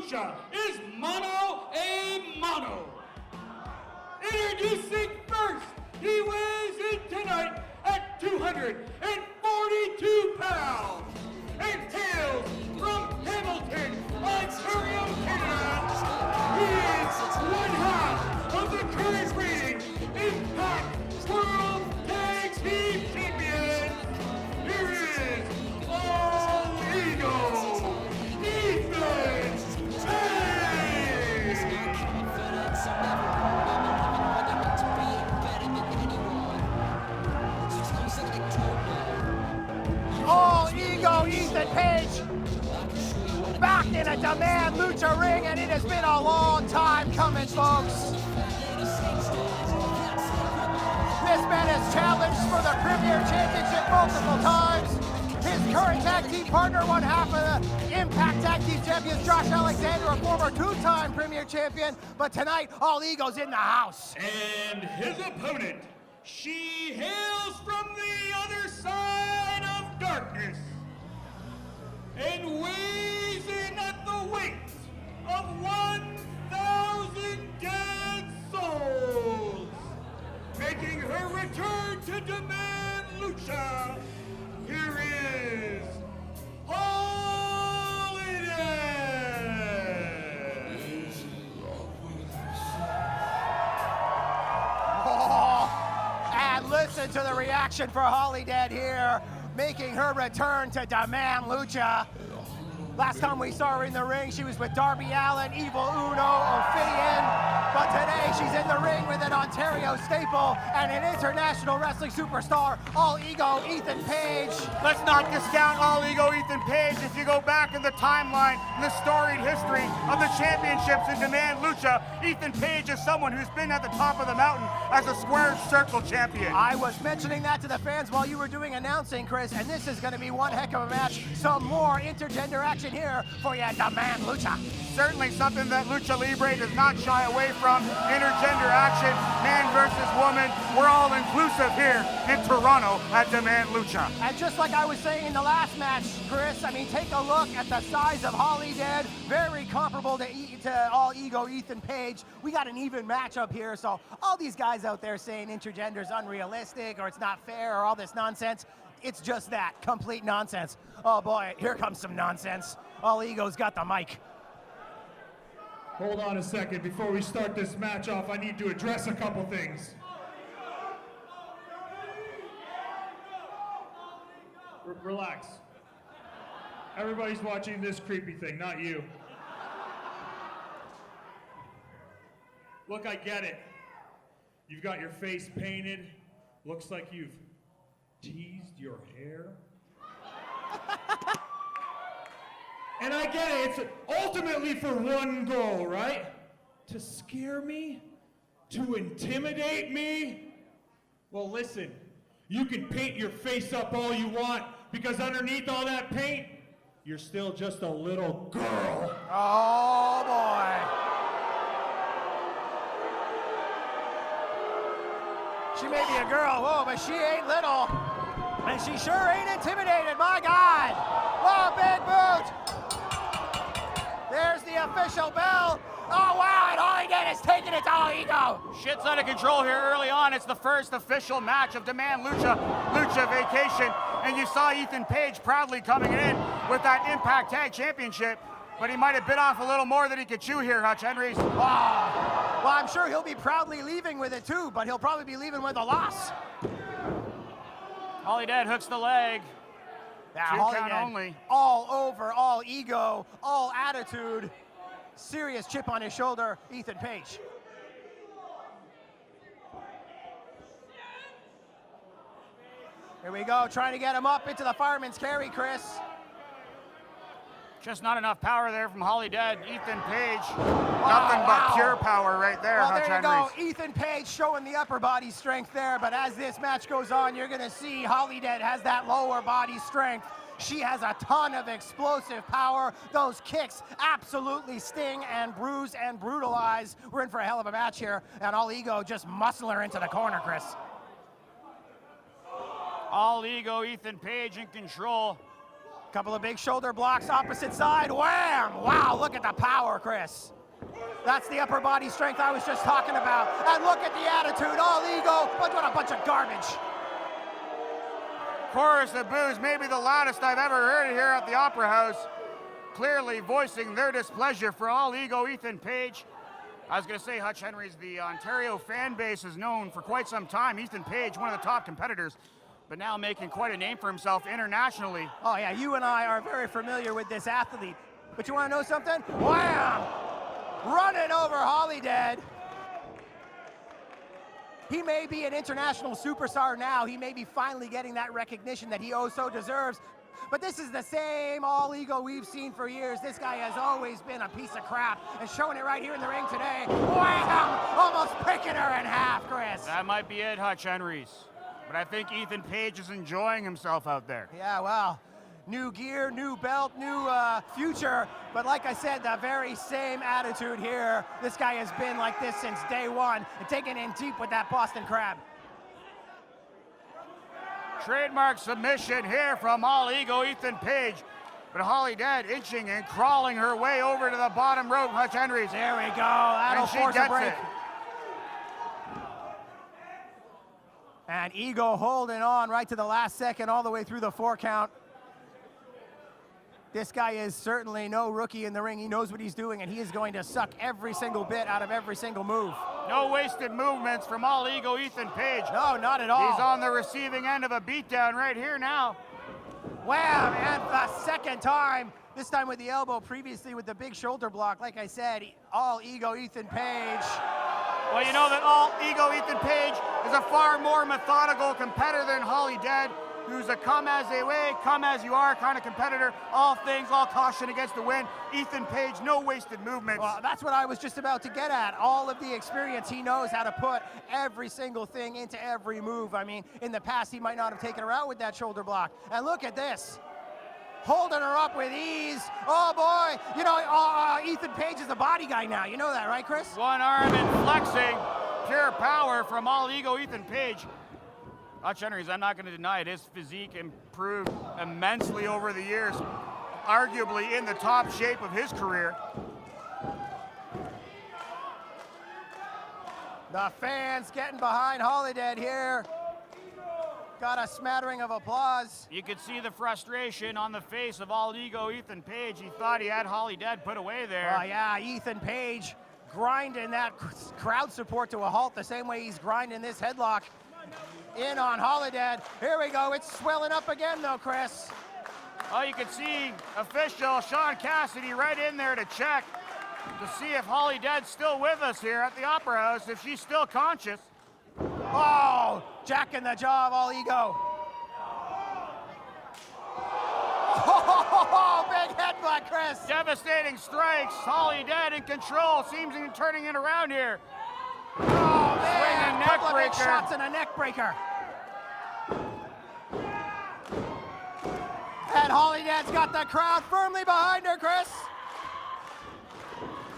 Lucha is mano a mano. Introducing first, he weighs in tonight at 242 pounds and hails from Hamilton, Ontario, Canada. He is one half of the current reigning Impact World Tag Team Champions. Here is All Ego, Ethan Page. All Ego Ethan Page back in a Demand Lucha ring, and it has been a long time coming, folks. This man has challenged for the Premier Championship multiple times. His current tag team partner, one half of the Impact Tag Team Champions, Josh Alexander, a former two-time Premier Champion. But tonight, All Ego's in the house. And his opponent, she hails from the other side of darkness and weighs in at the weight of 1,000 dead souls, making her return to Demand Lucha. Here is HOLIDEAD. Oh, and listen to the reaction for HOLIDEAD here, making her return to Demand Lucha. Last time we saw her in the ring, she was with Darby Allin, Evil Uno, Ophidian. But today, she's in the ring with an Ontario staple and an international wrestling superstar, All Ego Ethan Page. Let's not discount All Ego Ethan Page. If you go back in the timeline, in the storied history of the championships in Demand Lucha, Ethan Page is someone who's been at the top of the mountain as a squared circle champion. I was mentioning that to the fans while you were doing announcing, Chris, and this is going to be one heck of a match. Some more intergender action here for you, Demand Lucha. Certainly something that Lucha Libre does not shy away from. Intergender action, man versus woman. We're all inclusive here in Toronto at Demand Lucha. And just like I was saying in the last match, Chris, I mean, take a look at the size of HOLIDEAD. Very comparable to All Ego Ethan Page. We got an even matchup here, so all these guys out there saying intergender is unrealistic or it's not fair or all this nonsense, it's just that, complete nonsense. Oh boy, here comes some nonsense. All Ego's got the mic. Hold on a second. Before we start this match off, I need to address a couple things. Relax. Everybody's watching this creepy thing, not you. Look, I get it. You've got your face painted. Looks like you've teased your hair. And I get it, it's ultimately for one goal, right? To scare me? To intimidate me? Well, listen, you can paint your face up all you want, because underneath all that paint, you're still just a little girl. Oh boy. She may be a girl, whoa, but she ain't little. And she sure ain't intimidated, my God. Whoa, big boot. There's the official bell. Oh, wow, and HOLIDEAD is taking it to All Ego. Shit's out of control here early on. It's the first official match of Demand Lucha, Lucha Vacation. And you saw Ethan Page proudly coming in with that Impact Tag Championship. But he might have bit off a little more than he could chew here, Hutch Henry. Wow. Well, I'm sure he'll be proudly leaving with it too, but he'll probably be leaving with a loss. HOLIDEAD hooks the leg. Yeah, 2 count HOLIDEAD only. all over, all ego, all attitude. Serious chip on his shoulder, Ethan Page. Here we go, trying to get him up into the fireman's carry, Chris. Just not enough power there from HOLIDEAD. Ethan Page, nothing but pure power right there, Well, Hutch there you Henry. go, Ethan Page showing the upper body strength there, but as this match goes on, you're gonna see HOLIDEAD has that lower body strength. She has a ton of explosive power. Those kicks absolutely sting and bruise and brutalize. We're in for a hell of a match here, and All Ego just muscling her into the corner, Chris. All Ego, Ethan Page in control. Couple of big shoulder blocks, opposite side, wham! Wow, look at the power, Chris. That's the upper body strength I was just talking about. And look at the attitude, all ego, but what a bunch of garbage. Chorus of boos, maybe the loudest I've ever heard it here at the Opera House. Clearly voicing their displeasure for all ego Ethan Page. I was going to say, Hutch Henry's, the Ontario fan base is known for quite some time. Ethan Page, one of the top competitors, but now making quite a name for himself internationally. Oh yeah, you and I are very familiar with this athlete. But you want to know something? Wham! Running over HOLIDEAD. He may be an international superstar now. He may be finally getting that recognition that he oh so deserves. But this is the same all ego we've seen for years. This guy has always been a piece of crap, and showing it right here in the ring today. Wham! Almost picking her in half, Chris. That might be it, Hutch Henry's. But I think Ethan Page is enjoying himself out there. Yeah, well, new gear, new belt, new future. But like I said, the very same attitude here. This guy has been like this since day one, and taking in deep with that Boston Crab. Trademark submission here from all ego Ethan Page. But HOLIDEAD inching and crawling her way over to the bottom rope, Hutch Henry's. There we go. That'll And she force a gets break. it. And ego holding on right to the last second, all the way through the 4 count. This guy is certainly no rookie in the ring. He knows what he's doing, and he is going to suck every single bit out of every single move. No wasted movements from all ego Ethan Page. No, not at all. He's on the receiving end of a beatdown right here now. Wham! And the second time, this time with the elbow, previously with the big shoulder block. Like I said, all ego Ethan Page. Well, you know that all ego Ethan Page is a far more methodical competitor than HOLIDEAD, who's a come as they way, come as you are kind of competitor. All things, all caution against the wind. Ethan Page, no wasted movements. Well, that's what I was just about to get at. All of the experience, he knows how to put every single thing into every move. I mean, in the past, he might not have taken her out with that shoulder block. And look at this. Holding her up with ease. Oh boy, you know, Ethan Page is a body guy now. You know that, right, Chris? One arm and flexing. Pure power from all ego Ethan Page. Hutch Henry's, I'm not going to deny it, his physique improved immensely over the years. Arguably in the top shape of his career. The fans getting behind HOLIDEAD here. Got a smattering of applause. You could see the frustration on the face of all ego Ethan Page. He thought he had HOLIDEAD put away there. Oh yeah, Ethan Page grinding that crowd support to a halt the same way he's grinding this headlock in on HOLIDEAD. Here we go, it's swelling up again though, Chris. Oh, you can see official Sean Cassidy right in there to check to see if HOLIDEAD's still with us here at the Opera House, if she's still conscious. Oh, jacking the jaw of all ego. Oh, big headbutt, Chris. Devastating strikes. HOLIDEAD in control. Seems to be turning it around here. Oh, man. Swinging neck Couple of big breaker. shots and a neck breaker. And HOLIDEAD's got the crowd firmly behind her, Chris.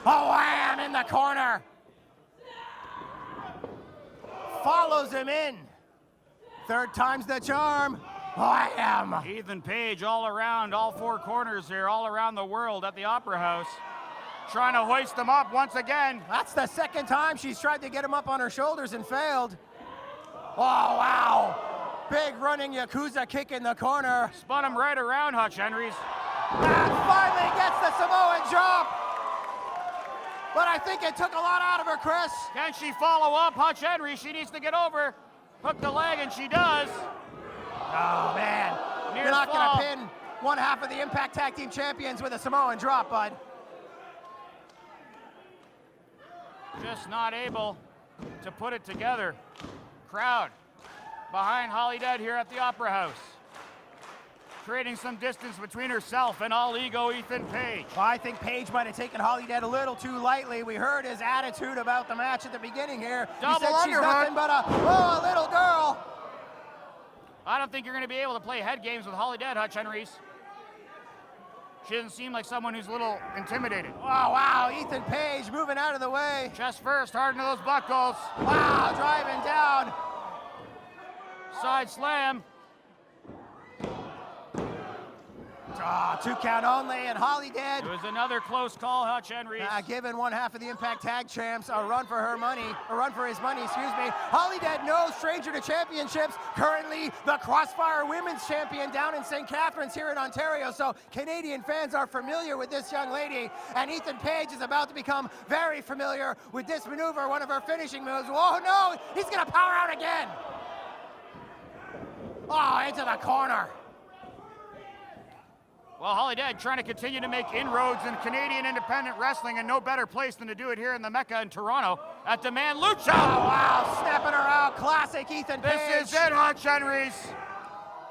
Oh, wham, in the corner. Follows him in. Third time's the charm. Wham. Ethan Page all around, all 4 corners here, all around the world at the Opera House. Trying to hoist him up once again. That's the second time she's tried to get him up on her shoulders and failed. Oh, wow. Big running Yakuza kick in the corner. Spun him right around, Hutch Henry's. And finally gets the Samoan drop. But I think it took a lot out of her, Chris. Can she follow up? Hutch Henry, she needs to get over. Hook the leg, and she does. Oh, man. Near You're not fall. going to pin one half of the Impact Tag Team Champions with a Samoan drop, bud. Just not able to put it together. Crowd behind HOLIDEAD here at the Opera House. Creating some distance between herself and all ego Ethan Page. Well, I think Page might have taken HOLIDEAD a little too lightly. We heard his attitude about the match at the beginning here. Double he said she's underhook. nothing but a little girl. I don't think you're going to be able to play head games with HOLIDEAD, Hutch Henry's. She doesn't seem like someone who's a little intimidated. Oh, wow, Ethan Page moving out of the way. Chest first, hard into those buckles. Wow, driving down. Side slam. 2 count only, and HOLIDEAD. It was another close call, Hutch Henry. Giving one half of the Impact Tag Champs a run for his money, excuse me. HOLIDEAD, no stranger to championships, currently the Crossfire Women's Champion down in St. Catharines here in Ontario, so Canadian fans are familiar with this young lady, and Ethan Page is about to become very familiar with this maneuver, one of her finishing moves. Oh no, he's gonna power out again. Oh, into the corner. Well, HOLIDEAD trying to continue to make inroads in Canadian independent wrestling, and no better place than to do it here in the Mecca in Toronto at Demand Lucha. Oh, wow, stepping her out. Classic Ethan Page. This is it, Hutch Henrys.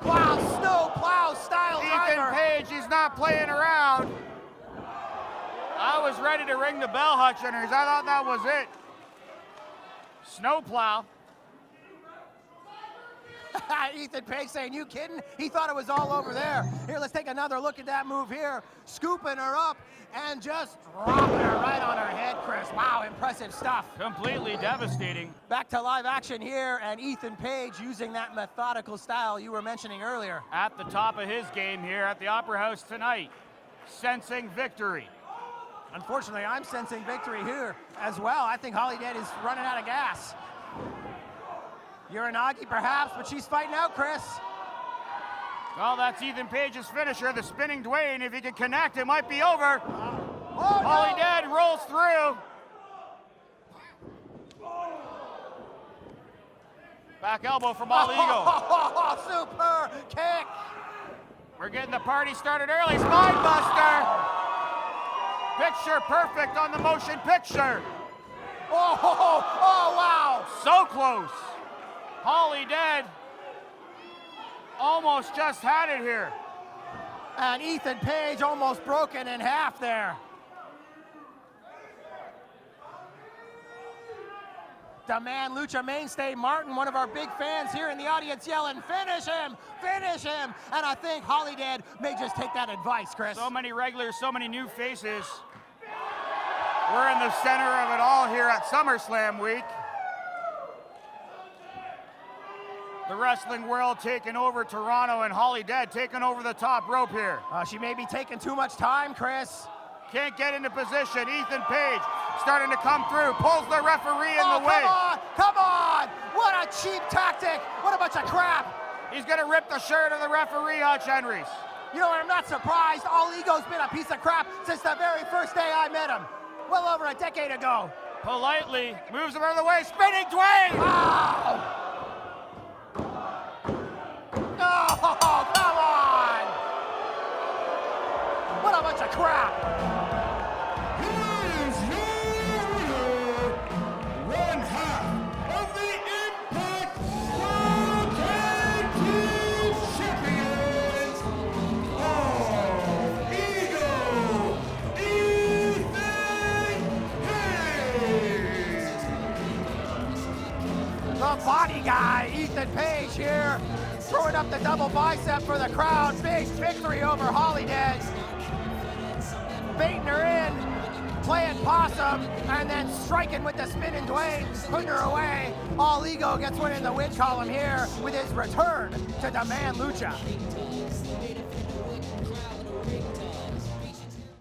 Wow, snow plow style driver. Ethan Page, he's not playing around. I was ready to ring the bell, Hutch Henrys. I thought that was it. Snowplow. Ethan Page saying, you kidding? He thought it was all over there. Here, let's take another look at that move here. Scooping her up and just dropping her right on her head, Chris. Wow, impressive stuff. Completely devastating. Back to live action here, and Ethan Page using that methodical style you were mentioning earlier. At the top of his game here at the Opera House tonight. Sensing victory. Unfortunately, I'm sensing victory here as well. I think HOLIDEAD is running out of gas. Uranagi perhaps, but she's fighting out, Chris. Well, that's Ethan Page's finisher, the spinning Dwayne. If he can connect, it might be over. Oh, HOLIDEAD rolls through. Back elbow from All Ego. Super kick. We're getting the party started early. Spine buster. Picture perfect on the motion picture. Oh, wow. So close. HOLIDEAD almost just had it here. And Ethan Page almost broken in half there. Demand Lucha mainstay Martin, one of our big fans here in the audience, yelling, finish him, finish him. And I think HOLIDEAD may just take that advice, Chris. So many regulars, so many new faces. We're in the center of it all here at SummerSlam week. The wrestling world taking over Toronto, and HOLIDEAD taking over the top rope here. She may be taking too much time, Chris. Can't get into position. Ethan Page starting to come through. Pulls the referee in the way. Come on! What a cheap tactic! What a bunch of crap! He's gonna rip the shirt of the referee, Hutch Henrys. You know, I'm not surprised. All Ego's been a piece of crap since the very first day I met him. Well over a decade ago. Politely moves him out of the way. Spinning Dwayne! Oh! Oh, come on! What a bunch of crap! Here's your winner, one half of the Impact World Tag Team Champions, All Ego, Ethan Page. The body guy, Ethan Page here, throwing up the double bicep for the crowd. Big victory over HOLIDEAD. Baiting her in, playing possum, and then striking with the spinning Dwayne, putting her away. All Ego gets one in the win column here with his return to Demand Lucha.